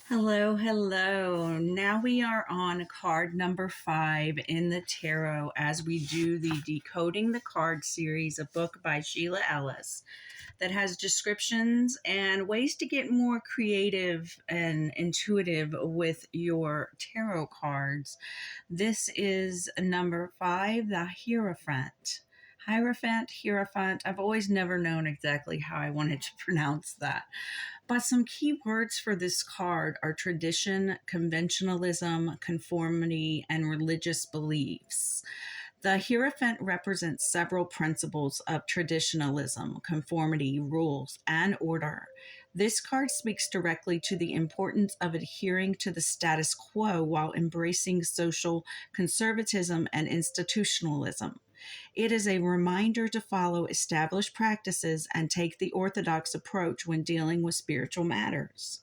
Hello, hello. Now we are on card number 5 in the tarot as we do the Decoding the Card series, a book by Sheila Ellis that has descriptions and ways to get more creative and intuitive with your tarot cards. This is number 5, the Hierophant. Hierophant. I've always never known exactly how I wanted to pronounce that. But some key words for this card are tradition, conventionalism, conformity, and religious beliefs. The Hierophant represents several principles of traditionalism, conformity, rules, and order. This card speaks directly to the importance of adhering to the status quo while embracing social conservatism and institutionalism. It is a reminder to follow established practices and take the orthodox approach when dealing with spiritual matters.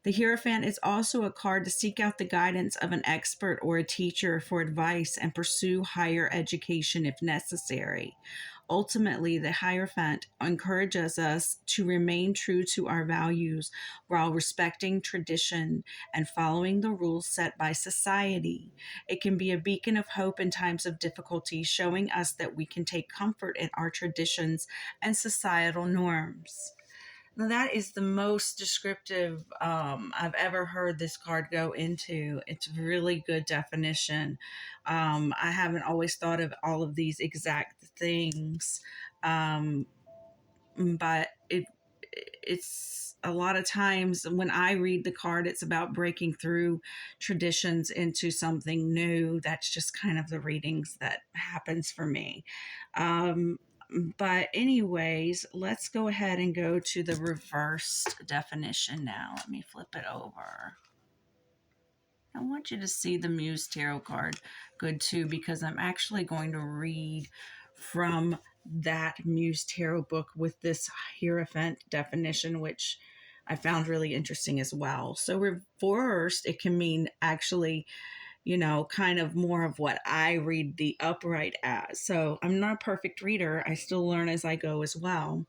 The Hierophant is also a card to seek out the guidance of an expert or a teacher for advice and pursue higher education if necessary. Ultimately, the Hierophant encourages us to remain true to our values while respecting tradition and following the rules set by society. It can be a beacon of hope in times of difficulty, showing us that we can take comfort in our traditions and societal norms. Now, that is the most descriptive I've ever heard this card go into. It's really good definition. I haven't always thought of all of these exact things, but it's a lot of times when I read the card, it's about breaking through traditions into something new. That's just kind of the readings that happens for me. Um, but anyways, let's go ahead and go to the reversed definition now. Let me flip it over. I want you to see the Muse Tarot card good too, because I'm actually going to read from that Muse Tarot book with this Hierophant definition, which I found really interesting as well. So reversed, it can mean actually, kind of more of what I read the upright as. So I'm not a perfect reader. I still learn as I go as well.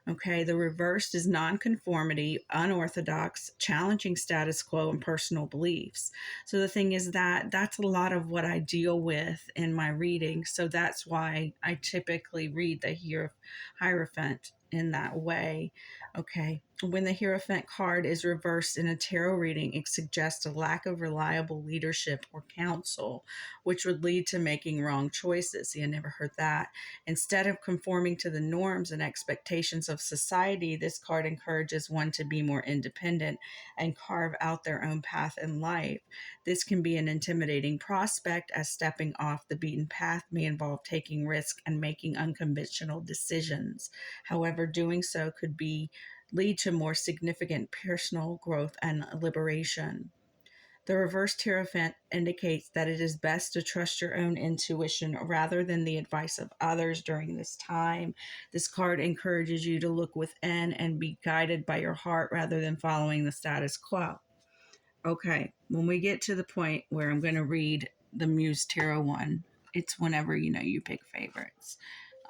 Okay, the reversed is nonconformity, unorthodox, challenging status quo, and personal beliefs. So the thing is that that's a lot of what I deal with in my reading. So that's why I typically read the Hierophant in that way. Okay, when the Hierophant card is reversed in a tarot reading, it suggests a lack of reliable leadership or counsel, which would lead to making wrong choices. See, I never heard that. Instead of conforming to the norms and expectations of society, this card encourages one to be more independent and carve out their own path in life. This can be an intimidating prospect, as stepping off the beaten path may involve taking risks and making unconventional decisions. However, doing so could lead to more significant personal growth and liberation. The reverse Hierophant indicates that it is best to trust your own intuition rather than the advice of others during this time. This card encourages you to look within and be guided by your heart rather than following the status quo. Okay, when we get to the point where I'm going to read the Muse Tarot one, it's whenever you pick favorites.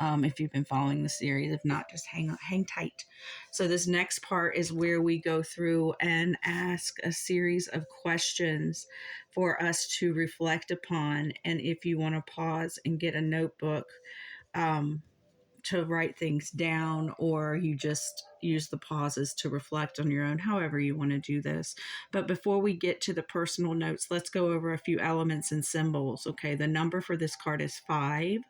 If you've been following the series, if not, just hang tight. So this next part is where we go through and ask a series of questions for us to reflect upon. And if you want to pause and get a notebook, to write things down, or you just use the pauses to reflect on your own, however you want to do this. But before we get to the personal notes, let's go over a few elements and symbols. Okay, the number for this card is 5.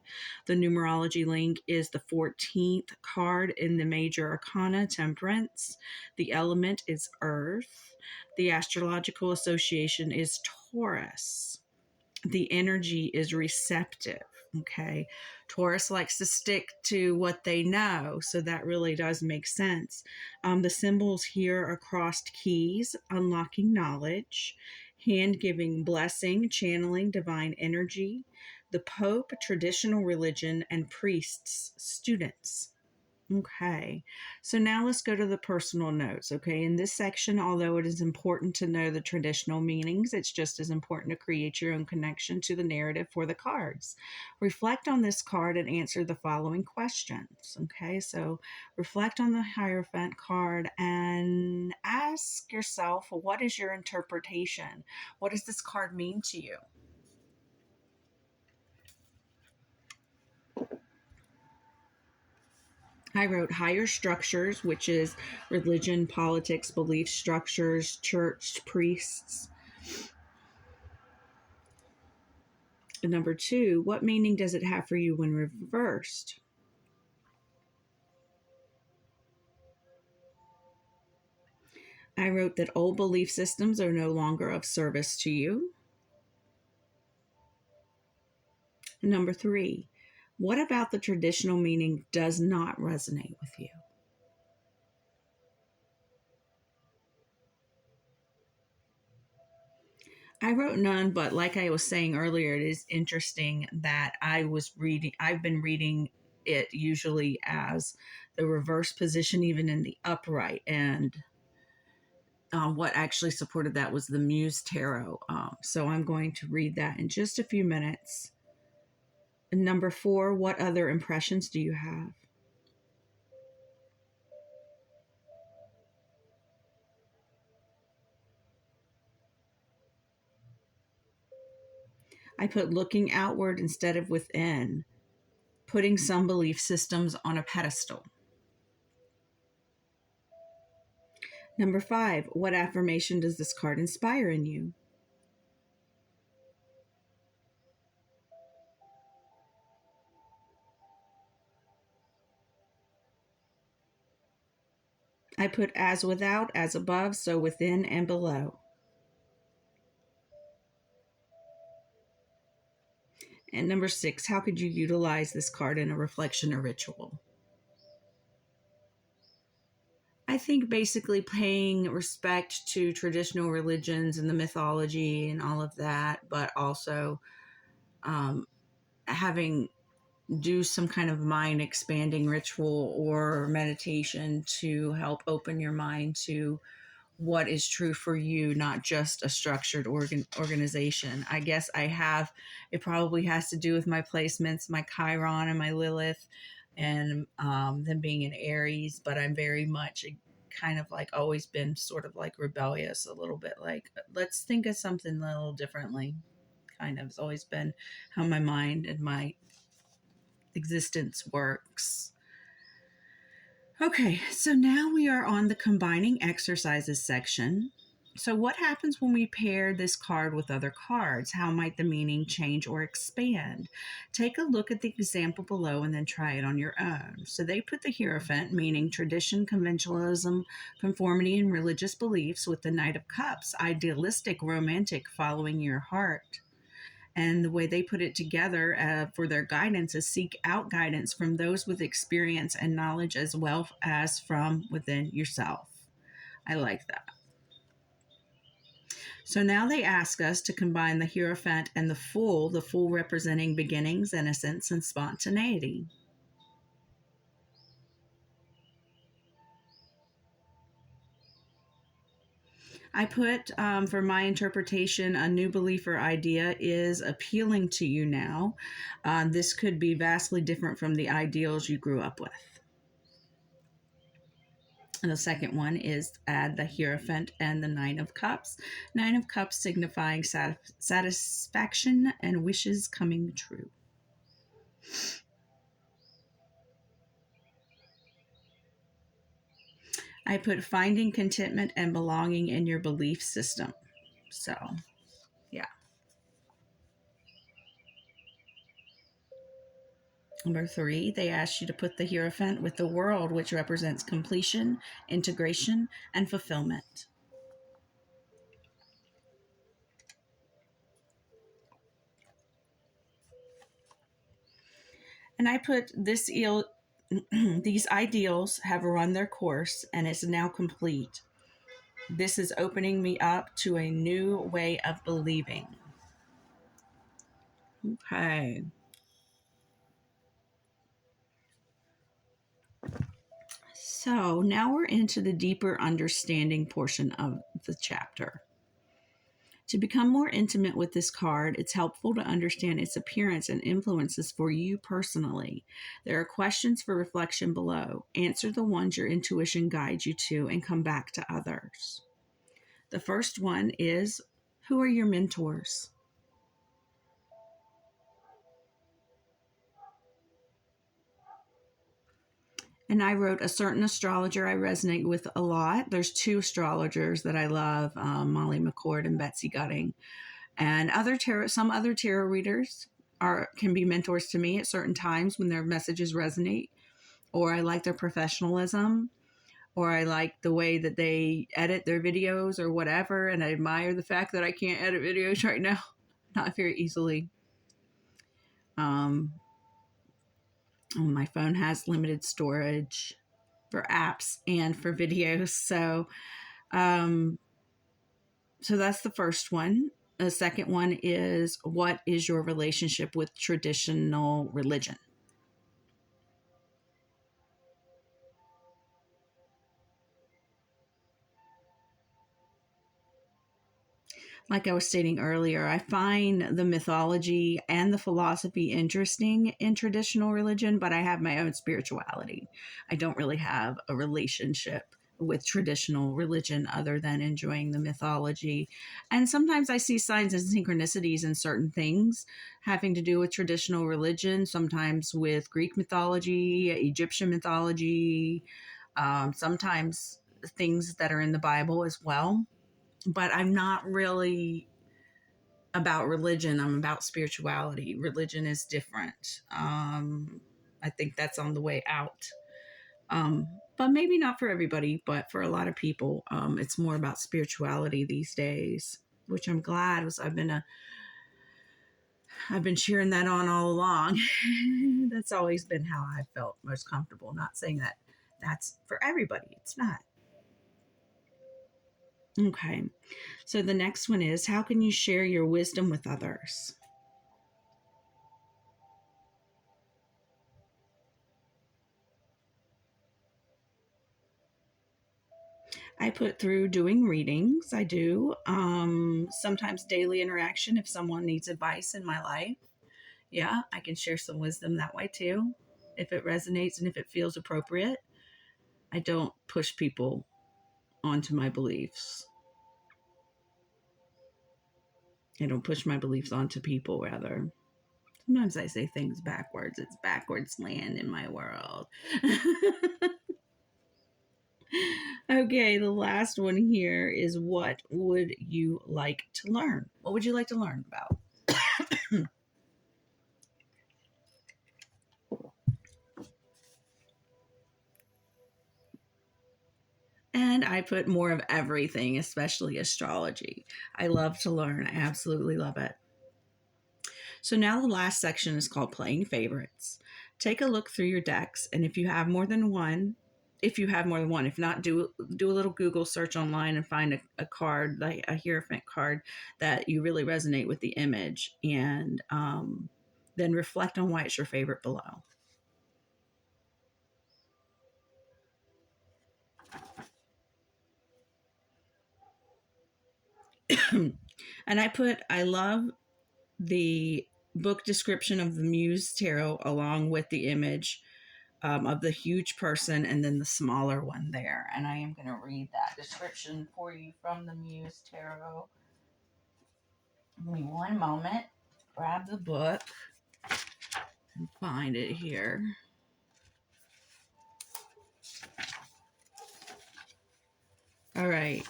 The numerology link is the 14th card in the major arcana, Temperance. The element is Earth. The astrological association is Taurus. The energy is receptive. Okay, Taurus likes to stick to what they know, so that really does make sense. The symbols here are crossed keys, unlocking knowledge, hand giving blessing, channeling divine energy, the Pope, traditional religion, and priests, students. Okay, so now let's go to the personal notes. Okay, in this section, although it is important to know the traditional meanings, it's just as important to create your own connection to the narrative for the cards. Reflect on this card and answer the following questions. Okay, so reflect on the Hierophant card and ask yourself, what is your interpretation? What does this card mean to you? I wrote higher structures, which is religion, politics, belief structures, church, priests. And number 2, what meaning does it have for you when reversed? I wrote that old belief systems are no longer of service to you. And number 3, what about the traditional meaning does not resonate with you? I wrote none, but like I was saying earlier, it is interesting that I've been reading it usually as the reverse position, even in the upright. And what actually supported that was the Muse Tarot. So I'm going to read that in just a few minutes. Number 4, what other impressions do you have? I put looking outward instead of within, putting some belief systems on a pedestal. Number 5, what affirmation does this card inspire in you? I put as without, as above, so within and below. And number 6, how could you utilize this card in a reflection or ritual? I think basically paying respect to traditional religions and the mythology and all of that, but also um, having do some kind of mind expanding ritual or meditation to help open your mind to what is true for you, not just a structured organization. I guess it probably has to do with my placements, my Chiron and my Lilith, and them being in Aries, but I'm very much kind of like always been sort of like rebellious, a little bit like, let's think of something a little differently. Kind of has always been how my mind and my existence works. Okay, so now we are on the combining exercises section. So, what happens when we pair this card with other cards? How might the meaning change or expand? Take a look at the example below and then try it on your own. So, they put the Hierophant, meaning tradition, conventionalism, conformity, and religious beliefs, with the Knight of Cups, idealistic, romantic, following your heart. And the way they put it together for their guidance is seek out guidance from those with experience and knowledge as well as from within yourself. I like that. So now they ask us to combine the Hierophant and the Fool representing beginnings, innocence, and spontaneity. I put for my interpretation, a new belief or idea is appealing to you now. This could be vastly different from the ideals you grew up with. And the second one is add the Hierophant and the Nine of Cups. Nine of Cups signifying satisfaction and wishes coming true. I put finding contentment and belonging in your belief system. So, yeah. Number 3, they asked you to put the Hierophant with the World, which represents completion, integration, and fulfillment. And I put these ideals have run their course and it's now complete. This is opening me up to a new way of believing. Okay. So now we're into the deeper understanding portion of the chapter. To become more intimate with this card, it's helpful to understand its appearance and influences for you personally. There are questions for reflection below. Answer the ones your intuition guides you to and come back to others. The first one is, who are your mentors? And I wrote, a certain astrologer I resonate with a lot. There's two astrologers that I love, Molly McCord and Betsy Gutting. And some other tarot readers can be mentors to me at certain times when their messages resonate, or I like their professionalism, or I like the way that they edit their videos or whatever. And I admire the fact that I can't edit videos right now, not very easily. My phone has limited storage for apps and for videos. So that's the first one. The second one is, what is your relationship with traditional religion? Like I was stating earlier, I find the mythology and the philosophy interesting in traditional religion, but I have my own spirituality. I don't really have a relationship with traditional religion other than enjoying the mythology. And sometimes I see signs and synchronicities in certain things having to do with traditional religion, sometimes with Greek mythology, Egyptian mythology, sometimes things that are in the Bible as well. But I'm not really about religion. I'm about spirituality. Religion is different. I think that's on the way out. But maybe not for everybody, but for a lot of people, it's more about spirituality these days, which I'm glad. I've been cheering that on all along. That's always been how I felt most comfortable. Not saying that that's for everybody. It's not. Okay. So the next one is, how can you share your wisdom with others? I put through doing readings. I do. Sometimes daily interaction if someone needs advice in my life. Yeah, I can share some wisdom that way too, if it resonates and if it feels appropriate. I don't push people onto my beliefs. I don't push my beliefs onto people, rather. Sometimes I say things backwards. It's backwards land in my world. Okay, the last one here is, what would you like to learn? What would you like to learn about? And I put more of everything, especially astrology. I love to learn. I absolutely love it. So now the last section is called playing favorites. Take a look through your decks, and if you have more than one, if not, do a little Google search online and find a card, like a Hierophant card, that you really resonate with the image, and then reflect on why it's your favorite below. And I love the book description of the Muse Tarot along with the image of the huge person and then the smaller one there. And I am going to read that description for you from the Muse Tarot. Give me one moment. Grab the book and find it here. All right.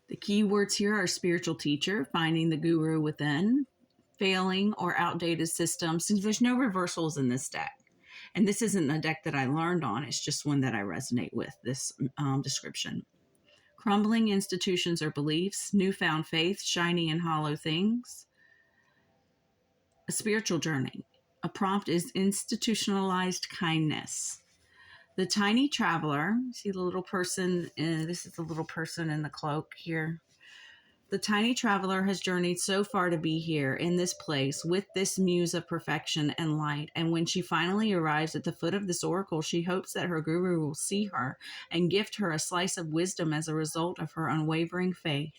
The key words here are spiritual teacher, finding the guru within, failing or outdated systems. Since there's no reversals in this deck. And this isn't a deck that I learned on. It's just one that I resonate with, this description. Crumbling institutions or beliefs, newfound faith, shiny and hollow things. A spiritual journey. A prompt is institutionalized kindness. The tiny traveler, see the little person, this is the little person in the cloak here. The tiny traveler has journeyed so far to be here in this place with this muse of perfection and light. And when she finally arrives at the foot of this oracle, she hopes that her guru will see her and gift her a slice of wisdom as a result of her unwavering faith.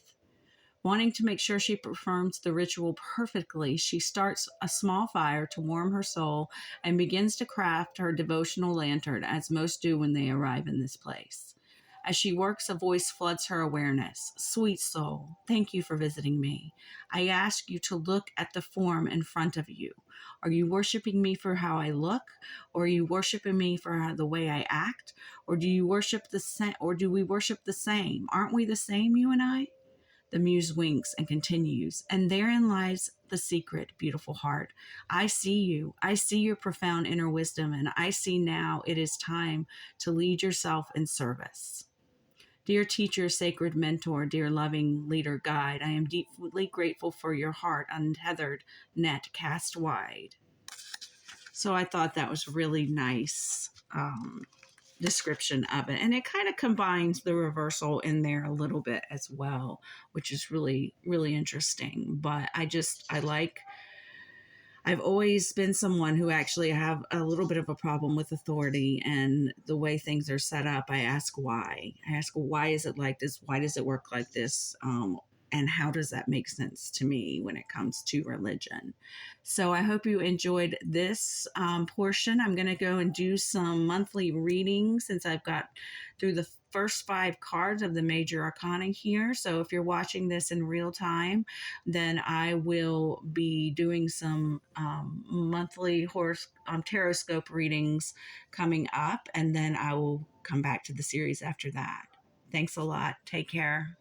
Wanting to make sure she performs the ritual perfectly, she starts a small fire to warm her soul and begins to craft her devotional lantern, as most do when they arrive in this place. As she works, a voice floods her awareness. Sweet soul, thank you for visiting me. I ask you to look at the form in front of you. Are you worshiping me for how I look? Or are you worshiping me for the way I act? Or do you worship the same? Or do we worship the same? Aren't we the same, you and I? The muse winks and continues, and therein lies the secret, beautiful heart. I see you. I see your profound inner wisdom, and I see now it is time to lead yourself in service. Dear teacher, sacred mentor, dear loving leader, guide, I am deeply grateful for your heart, untethered, net cast wide. So I thought that was really nice. Description of it, and it kind of combines the reversal in there a little bit as well, which is really really interesting. But I like, I've always been someone who actually have a little bit of a problem with authority and the way things are set up. I ask why. I ask, why is it like this? Why does it work like this? And how does that make sense to me when it comes to religion? So I hope you enjoyed this portion. I'm going to go and do some monthly readings since I've got through the first 5 cards of the major arcana here. So if you're watching this in real time, then I will be doing some monthly tarot readings coming up, and then I will come back to the series after that. Thanks a lot. Take care.